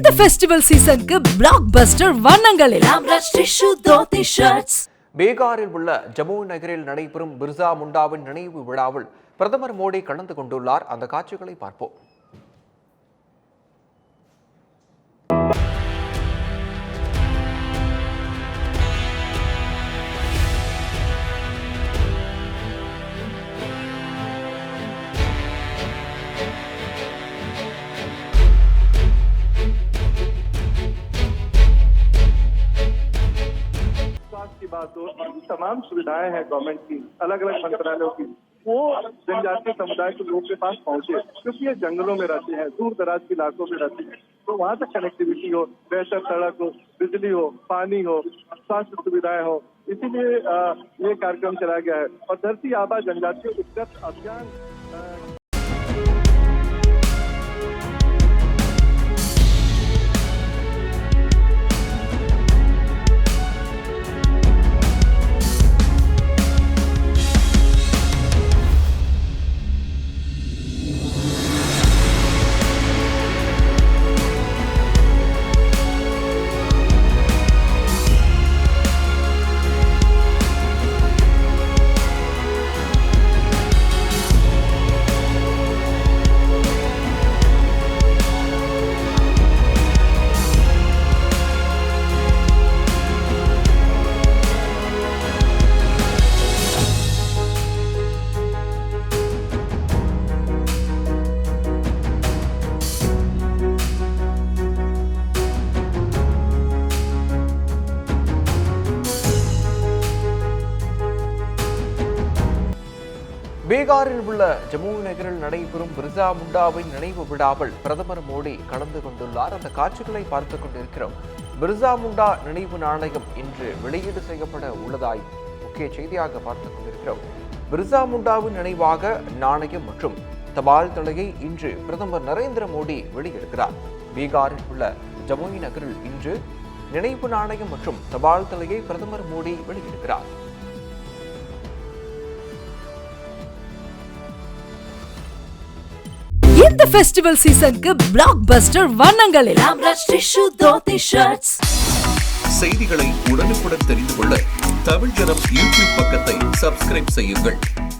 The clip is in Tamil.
இந்த ஃபெஸ்டிவல் சீசனுக்கு பிளாக் பஸ்டர் வண்ணங்களில் ஆம்ரஷ் டிஷ்யூ தோத்தி ஷர்ட்ஸ். பீகாரில் உள்ள ஜமுய் நகரில் நடைபெறும் பிர்சா முண்டாவின் நினைவு விழாவில் பிரதமர் மோடி கலந்து கொண்டுள்ளார். அந்த காட்சிகளை பார்ப்போம். की बात हो, तमाम सुविधाएं हैं गवर्नमेंट की, अलग अलग मंत्रालयों की, वो जनजातीय समुदाय के लोगों के पास पहुंचे, क्योंकि ये जंगलों में रहते हैं, दूर दराज के इलाकों में रहते हैं, तो वहाँ तक कनेक्टिविटी हो, बेहतर सड़क हो, बिजली हो, पानी हो, स्वास्थ्य सुविधाएं हो, इसीलिए ये कार्यक्रम चलाया गया है। और धरती आबा जनजातीय उत्कर्ष अभियान பீகாரில் உள்ள ஜமுய் நகரில் நடைபெறும் பிர்சா முண்டாவின் நினைவு விழாவில் பிரதமர் மோடி கலந்து கொண்டுள்ளார். அந்த காட்சிகளை பார்த்துக் கொண்டிருக்கிறோம். பிர்சா முண்டா நினைவு நாணயம் இன்று வெளியீடு செய்யப்பட உள்ளதாய் முக்கிய செய்தியாக பார்த்துக் கொண்டிருக்கிறோம். பிர்சா முண்டாவின் நினைவாக நாணயம் மற்றும் தபால் தலையை இன்று பிரதமர் நரேந்திர மோடி வெளியிடுகிறார். பீகாரில் உள்ள ஜமுய் நகரில் இன்று நினைவு நாணயம் மற்றும் தபால் தலையை பிரதமர் மோடி வெளியிடுகிறார். இந்த ஃபெஸ்டிவல் சீசனுக்கு பிளாக் பஸ்டர் வண்ணங்களில் ஆம்ரஷ் டிஷ்யூ தோத்தி ஷர்ட்ஸ். செய்திகளை உடனுக்குடன் தெரிந்து கொள்ள தமிழ் ஜனம் யூடியூப் பக்கத்தை சப்ஸ்கிரைப் செய்யுங்கள்.